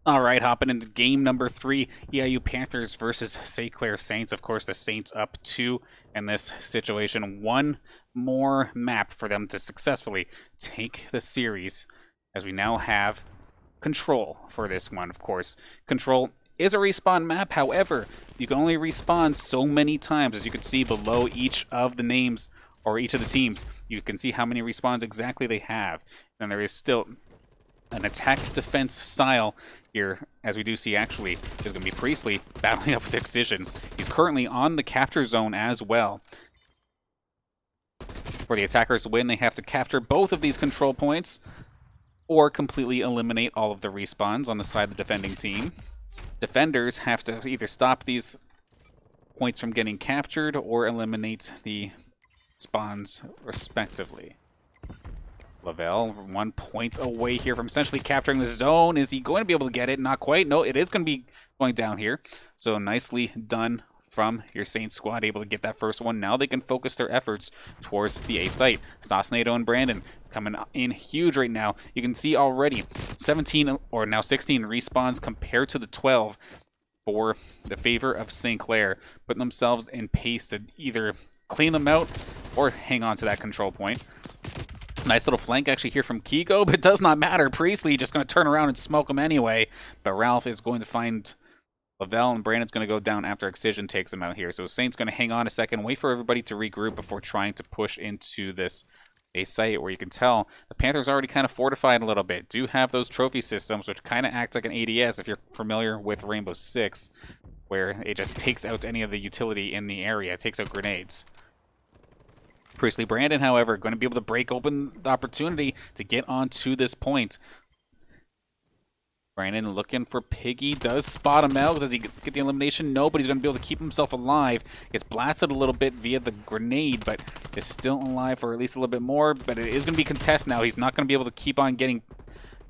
All right, hopping into game number 3, EIU Panthers versus Clair Saints. Of course, the Saints up 2 in this situation. One more map for them to successfully take the series, as we now have control for this one, of course. Control is a respawn map, however, you can only respawn so many times. As you can see below each of the names, or each of the teams, you can see how many respawns exactly they have. And there is still an attack-defense style here, as we do see actually is going to be Priestley battling up with Excision. He's currently on the capture zone as well. For the attackers to win, they have to capture both of these control points or completely eliminate all of the respawns on the side of the defending team. Defenders have to either stop these points from getting captured or eliminate the spawns respectively. Lavelle, 1 point away here from essentially capturing the zone. Is he going to be able to get it? Not quite. No, it is going to be going down here. So nicely done from your Saints squad, able to get that first one. Now they can focus their efforts towards the A site. Saucenato and Brandon coming in huge right now. You can see already 17 or now 16 respawns compared to the 12 for the favor of St. Clair, putting themselves in pace to either clean them out or hang on to that control point. Nice little flank actually here from Kigo, but it does not matter. Priestley just going to turn around and smoke him anyway. But Ralph is going to find Lavelle, and Brandon's going to go down after Excision takes him out here. So Saint's going to hang on a second, wait for everybody to regroup before trying to push into this A site, where you can tell the Panthers already kind of fortified a little bit. Do have those trophy systems, which kind of act like an ADS if you're familiar with Rainbow Six, where it just takes out any of the utility in the area. It takes out grenades. Priestley Brandon, however, going to be able to break open the opportunity to get onto this point. Brandon looking for Piggy, does spot him out. Does he get the elimination? No, but he's going to be able to keep himself alive. Gets blasted a little bit via the grenade, but is still alive for at least a little bit more. But it is going to be contest now. He's not going to be able to keep on getting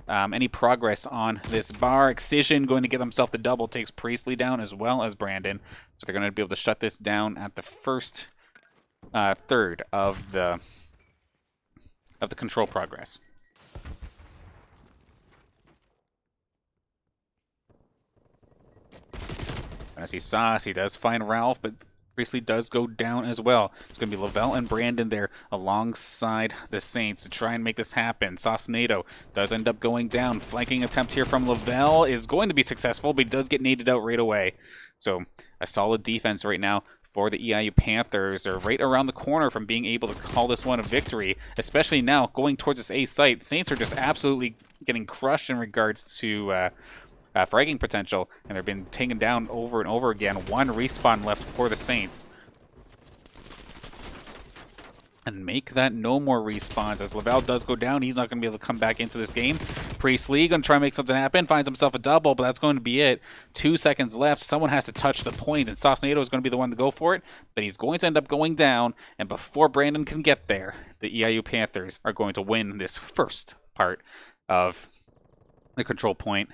any progress on this bar. Excision going to get himself the double. Takes Priestley down as well as Brandon. So they're going to be able to shut this down at the first third of the control progress. As he sauce, he does find Ralph, but Priestley does go down as well. It's going to be Lavelle and Brandon there alongside the Saints to try and make this happen. Saucenato does end up going down. Flanking attempt here from Lavelle is going to be successful, but he does get naded out right away. So a solid defense right now for the EIU Panthers. They're right around the corner from being able to call this one a victory, especially now going towards this A site. Saints are just absolutely getting crushed in regards to fragging potential, and they've been taken down over and over again. One respawn left for the Saints. And make that no more respawns. As Lavelle does go down, he's not going to be able to come back into this game. Priestley going to try and make something happen. Finds himself a double, but that's going to be it. 2 seconds left. Someone has to touch the point, and Saucenato is going to be the one to go for it. But he's going to end up going down, and before Brandon can get there, the EIU Panthers are going to win this first part of the control point.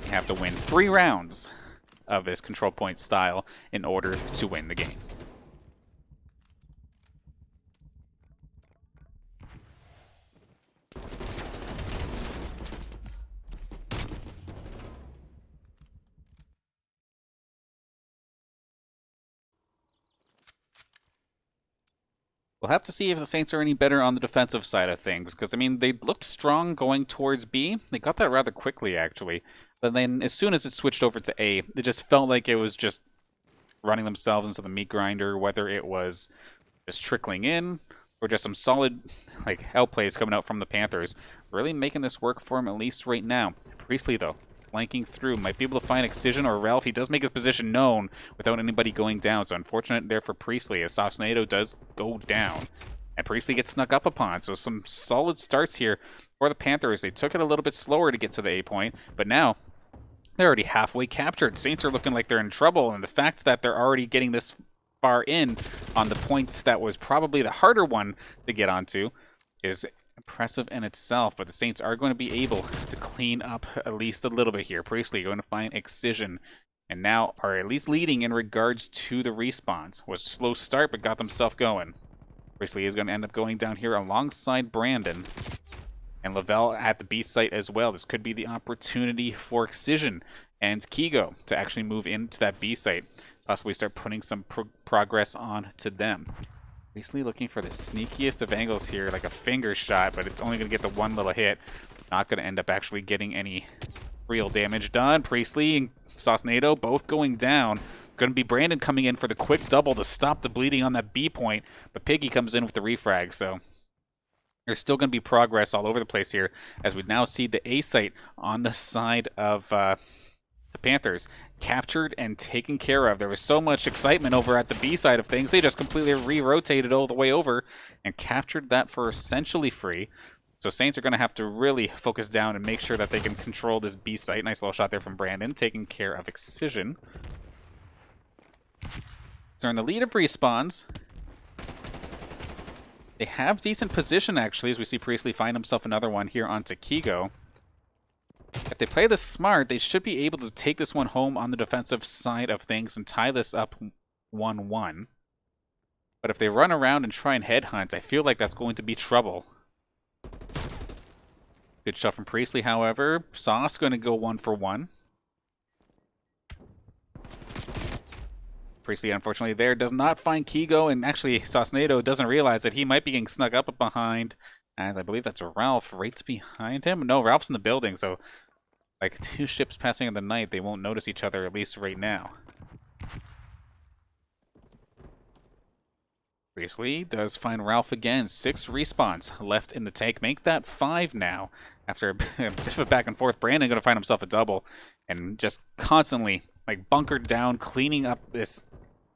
You have to win 3 rounds of this control point style in order to win the game. We'll have to see if the Saints are any better on the defensive side of things, because, I mean, they looked strong going towards B. They got that rather quickly, actually. But then as soon as it switced over to A, it just felt like it was just running themselves into the meat grinder, whether it was just trickling in or just some solid outplays coming out from the Panthers. Really making this work for him, at least right now. Priestley, though, flanking through, might be able to find Excision or Ralph. He does make his position known without anybody going down, so unfortunate there for Priestley, as Saucenato does go down. And Priestley gets snuck up upon, so some solid starts here for the Panthers. They took it a little bit slower to get to the A point, but now they're already halfway captured. Saints are looking like they're in trouble, and the fact that they're already getting this far in on the points that was probably the harder one to get onto is impressive in itself, but the Saints are going to be able to clean up at least a little bit here. Priestley going to find Excision, and now are at least leading in regards to the respawns. Was a slow start, but got themselves going. Priestley is going to end up going down here alongside Brandon. And Lavelle at the B site as well. This could be the opportunity for Excision and Kigo to actually move into that B site. Possibly start putting some progress on to them. Basically looking for the sneakiest of angles here, like a finger shot, but it's only going to get the one little hit. Not going to end up actually getting any real damage done. Priestley and Saucenado both going down. Going to be Brandon coming in for the quick double to stop the bleeding on that B point, but Piggy comes in with the refrag, so there's still going to be progress all over the place here as we now see the A site on the side of the Panthers captured and taken care of. There was so much excitement over at the B side of things. They just completely re-rotated all the way over and captured that for essentially free. So Saints are going to have to really focus down and make sure that they can control this B site. Nice little shot there from Brandon, taking care of Excision. So in the lead of respawns, they have decent position actually, as we see Priestley find himself another one here onto Kigo. If they play this smart, they should be able to take this one home on the defensive side of things and tie this up 1-1. But if they run around and try and headhunt, I feel like that's going to be trouble. Good shot from Priestley, however. Sauce going to go 1 for 1. Priestley, unfortunately, there does not find Kigo, and actually Saucenado doesn't realize that he might be getting snuck up behind, as I believe that's Ralph right behind him. No, Ralph's in the building, so like 2 ships passing in the night, they won't notice each other, at least right now. Priestley does find Ralph again. 6 respawns left in the tank. Make that 5 now. After a bit of a back and forth, Brandon going to find himself a double, and just constantly like bunkered down, cleaning up this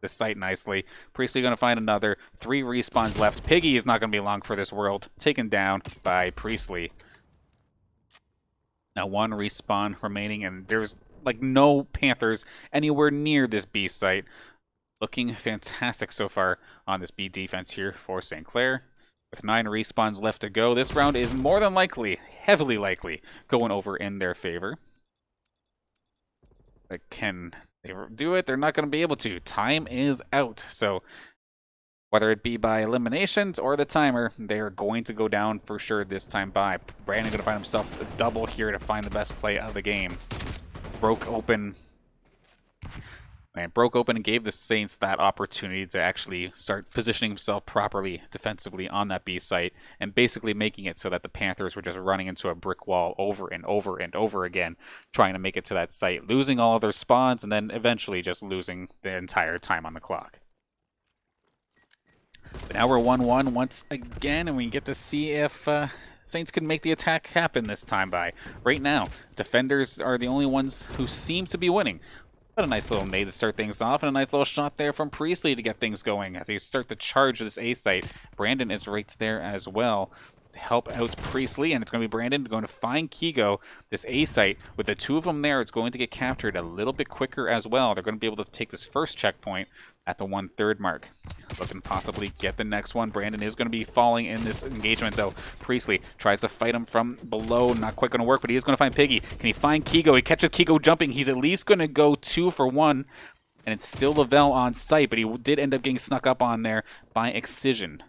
site nicely. Priestley going to find another. 3 respawns left. Piggy is not going to be long for this world. Taken down by Priestley. Now 1 respawn remaining, and there's like no Panthers anywhere near this B site. Looking fantastic so far on this B defense here for St. Clair. With 9 respawns left to go, this round is more than likely, heavily likely, going over in their favor. But can they do it? They're not going to be able to. Time is out. So whether it be by eliminations or the timer, they are going to go down for sure this time by. Brandon going to find himself a double here to find the best play of the game. Broke open and gave the Saints that opportunity to actually start positioning himself properly defensively on that B site and basically making it so that the Panthers were just running into a brick wall over and over and over again, trying to make it to that site, losing all of their spawns and then eventually just losing the entire time on the clock. But now we're 1-1 once again, and we get to see if Saints can make the attack happen this time by. Right now, defenders are the only ones who seem to be winning. But a nice little nade to start things off, and a nice little shot there from Priestley to get things going as they start to charge this A site. Brandon is right there as well to help out Priestley, and it's going to be Brandon going to find Kigo, this A site. With the 2 of them there, it's going to get captured a little bit quicker as well. They're going to be able to take this first checkpoint at the 1/3 mark. Looking to possibly get the next one. Brandon is going to be falling in this engagement, though. Priestley tries to fight him from below. Not quite going to work, but he is going to find Piggy. Can he find Kigo? He catches Kigo jumping. He's at least going to go 2 for 1, and it's still Lavelle on site, but he did end up getting snuck up on there by Excision.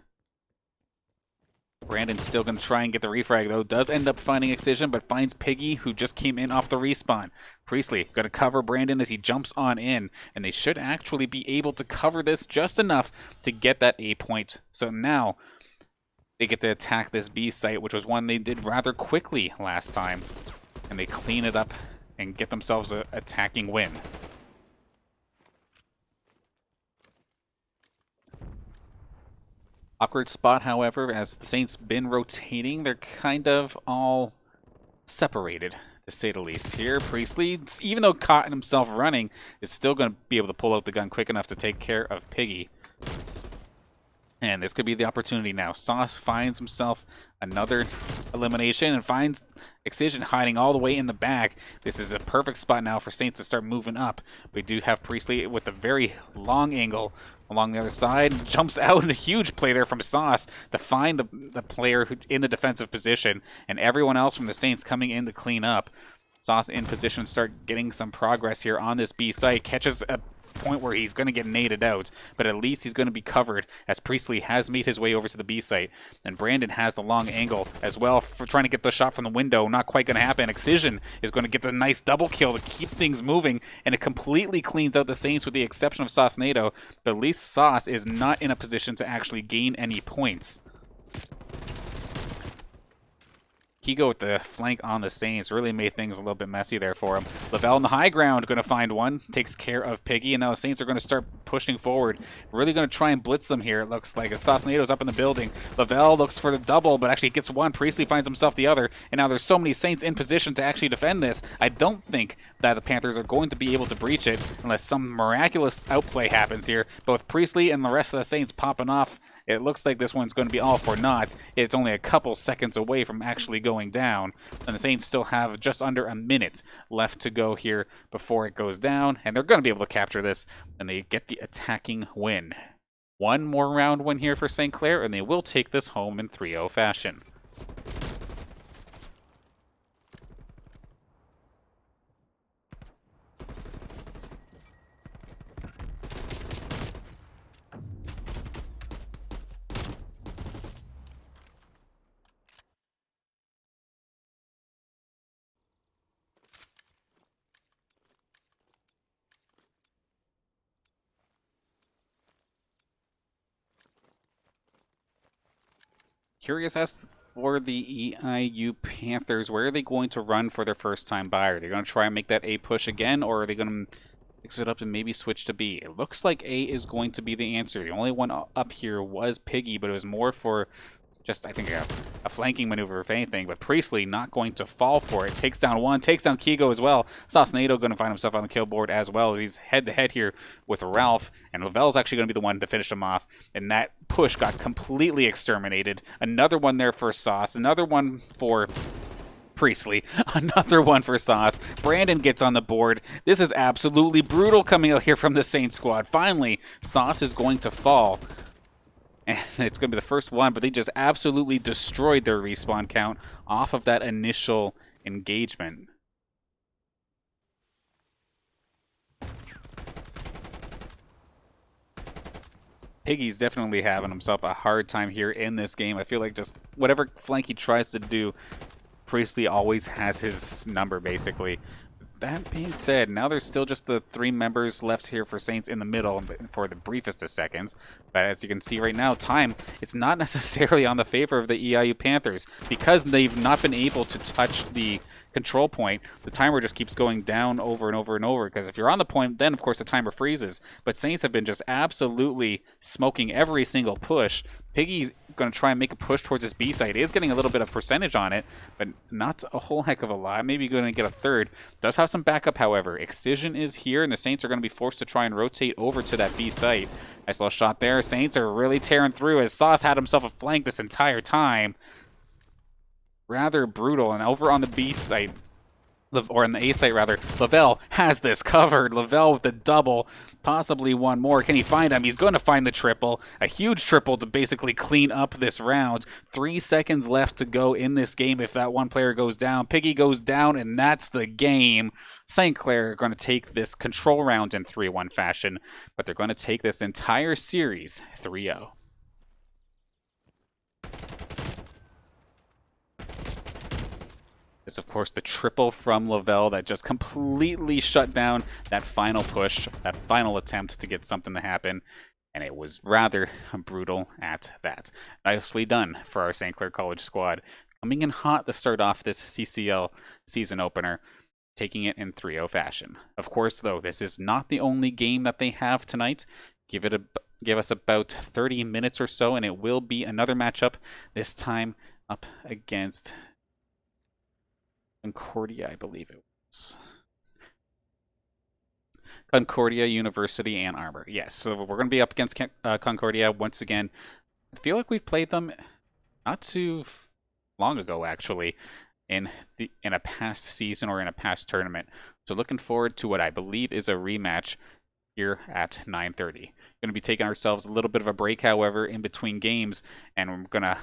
Brandon's still going to try and get the refrag, though. Does end up finding Excision, but finds Piggy, who just came in off the respawn. Priestley going to cover Brandon as he jumps on in, and they should actually be able to cover this just enough to get that A point. So now they get to attack this B site, which was one they did rather quickly last time, and they clean it up and get themselves an attacking win. Awkward spot, however, as the Saints been rotating. They're kind of all separated, to say the least. Here, Priestley, even though caught himself running, is still going to be able to pull out the gun quick enough to take care of Piggy. And this could be the opportunity now. Sauce finds himself another elimination and finds Excision hiding all the way in the back. This is a perfect spot now for Saints to start moving up. We do have Priestley with a very long angle along the other side. Jumps out in a huge play there from Sauce to find the player in the defensive position, and everyone else from the Saints coming in to clean up. Sauce in position to start getting some progress here on this B site. Catches a point where he's going to get naded out, but at least he's going to be covered as Priestley has made his way over to the B site. And Brandon has the long angle as well for trying to get the shot from the window. Not quite going to happen. Excision is going to get the nice double kill to keep things moving, and it completely cleans out the Saints with the exception of Sauce-Nado. But at least Sauce is not in a position to actually gain any points. Kigo with the flank on the Saints really made things a little bit messy there for him. Lavelle in the high ground, going to find one, takes care of Piggy, and now the Saints are going to start pushing forward. Really going to try and blitz them here, it looks like. Sauce-Nado's up in the building. Lavelle looks for the double, but actually gets one. Priestley finds himself the other, and now there's so many Saints in position to actually defend this. I don't think that the Panthers are going to be able to breach it unless some miraculous outplay happens here. Both Priestley and the rest of the Saints popping off. It looks like this one's going to be all for naught. It's only a couple seconds away from actually going down. And the Saints still have just under a minute left to go here before it goes down. And they're going to be able to capture this. And they get the attacking win. One more round win here for St. Clair. And they will take this home in 3-0 fashion. Curious as for the EIU Panthers, where are they going to run for their first time buyer? Are they going to try and make that A push again, or are they going to mix it up and maybe switch to B? It looks like A is going to be the answer. The only one up here was Piggy, but it was more for just, I think, a flanking maneuver, if anything. But Priestley not going to fall for it. Takes down one, takes down Kigo as well. Sauce-Nado going to find himself on the kill board as well. He's head-to-head here with Ralph, and Lavelle's actually going to be the one to finish him off. And that push got completely exterminated. Another one there for Sauce. Another one for Priestley. Another one for Sauce. Brandon gets on the board. This is absolutely brutal coming out here from the Saints squad. Finally, Sauce is going to fall. And it's going to be the first one, but they just absolutely destroyed their respawn count off of that initial engagement. Piggy's definitely having himself a hard time here in this game. I feel like just whatever flank he tries to do, Priestley always has his number, basically. That being said, now there's still just the 3 members left here for Saints in the middle for the briefest of seconds. But as you can see right now, time, it's not necessarily on the favor of the EIU Panthers. Because they've not been able to touch the control point, the timer just keeps going down over and over and over. Because if you're on the point, then of course the timer freezes. But Saints have been just absolutely smoking every single push. Piggy's going to try and make a push towards his B side. He is getting a little bit of percentage on it, but not a whole heck of a lot. Maybe going to get a third. Does have some backup, however. Excision is here, and the Saints are going to be forced to try and rotate over to that B site. Nice little shot there. Saints are really tearing through as Sauce had himself a flank this entire time. Rather brutal. And over on the B site, or on the A site rather, Lavelle has this covered. Lavelle with the double, possibly one more. Can he find him? He's going to find the triple. A huge triple to basically clean up this round. 3 seconds left to go in this game if that one player goes down. Piggy goes down, and that's the game. St. Clair are going to take this control round in 3-1 fashion, but they're going to take this entire series 3-0. It's, of course, the triple from Lavelle that just completely shut down that final push, that final attempt to get something to happen. And it was rather brutal at that. Nicely done for our St. Clair College squad. Coming in hot to start off this CCL season opener, taking it in 3-0 fashion. Of course, though, this is not the only game that they have tonight. Give us about 30 minutes or so, and it will be another matchup, this time up against Concordia, I believe it was. Concordia University Ann Arbor. Yes, so we're going to be up against Concordia once again. I feel like we've played them not too long ago, actually, in a past season or in a past tournament. So looking forward to what I believe is a rematch here at 9:30. Going to be taking ourselves a little bit of a break, however, in between games, and we're going to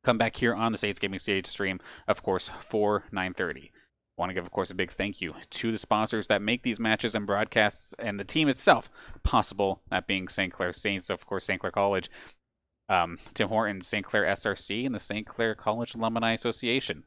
come back here on the States Gaming Stage stream, of course, for 9:30. Want to give, of course, a big thank you to the sponsors that make these matches and broadcasts and the team itself possible, that being St. Clair Saints, of course, St. Clair College, Tim Hortons, St. Clair SRC, and the St. Clair College Alumni Association,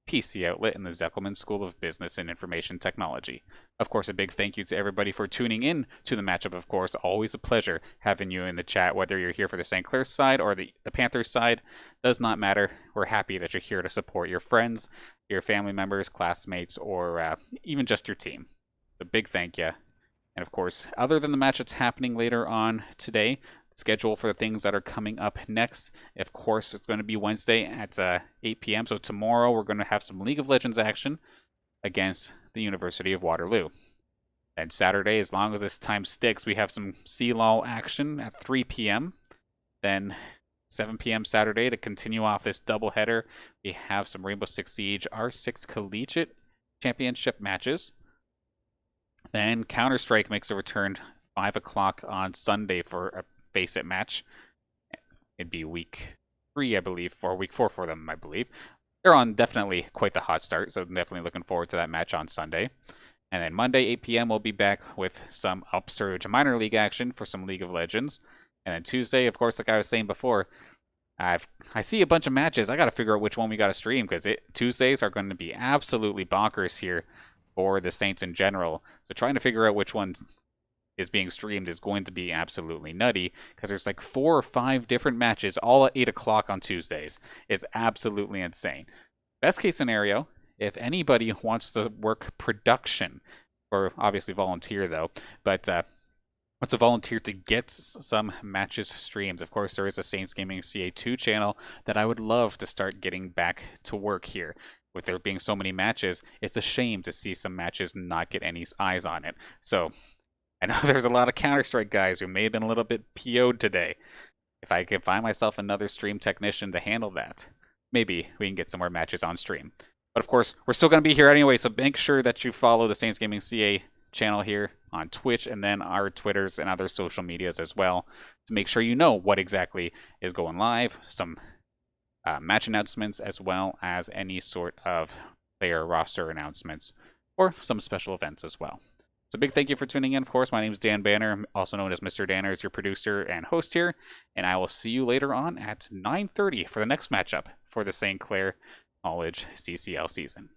PC Outlet, and the Zeckelman School of Business and Information Technology. Of course, a big thank you to everybody for tuning in to the matchup, of course. Always a pleasure having you in the chat, whether you're here for the St. Clair side or the Panthers side. Does not matter. We're happy that you're here to support your friends, your family members, classmates, or even just your team. A big thank you. And of course, other than the match that's happening later on today, schedule for the things that are coming up next. Of course, it's going to be Wednesday at 8 p.m. So tomorrow we're going to have some League of Legends action against the University of Waterloo. And Saturday, as long as this time sticks, we have some CLOL action at 3 p.m. Then 7 p.m. Saturday to continue off this doubleheader. We have some Rainbow Six Siege R6 Collegiate Championship matches. Then Counter-Strike makes a return 5 o'clock on Sunday for a Face It match. It'd be week 3, I believe, for week 4 for them, I believe. They're on definitely quite the hot start, so definitely looking forward to that match on Sunday. And then Monday, 8 p.m., we'll be back with some Upsurge minor league action for some League of Legends. And then Tuesday, of course, like I was saying before, I see a bunch of matches. I got to figure out which one we got to stream, because Tuesdays are going to be absolutely bonkers here for the Saints in general. So trying to figure out which one is being streamed is going to be absolutely nutty, because there's like 4 or 5 different matches all at 8 o'clock on Tuesdays. It's absolutely insane. Best case scenario, if anybody wants to work production, or obviously volunteer though, but wants to volunteer to get some matches streamed, of course there is a Saints Gaming CA2 channel that I would love to start getting back to work here. With there being so many matches, it's a shame to see some matches not get any eyes on it. So I know there's a lot of Counter-Strike guys who may have been a little bit PO'd today. If I can find myself another stream technician to handle that, maybe we can get some more matches on stream. But of course, we're still going to be here anyway, so make sure that you follow the Saints Gaming CA channel here on Twitch, and then our Twitters and other social medias as well, to make sure you know what exactly is going live, some match announcements, as well as any sort of player roster announcements, or some special events as well. So a big thank you for tuning in. Of course, my name is Dan Banner. I'm also known as Mr. Danner, as your producer and host here. And I will see you later on at 9:30 for the next matchup for the St. Clair College CCL season.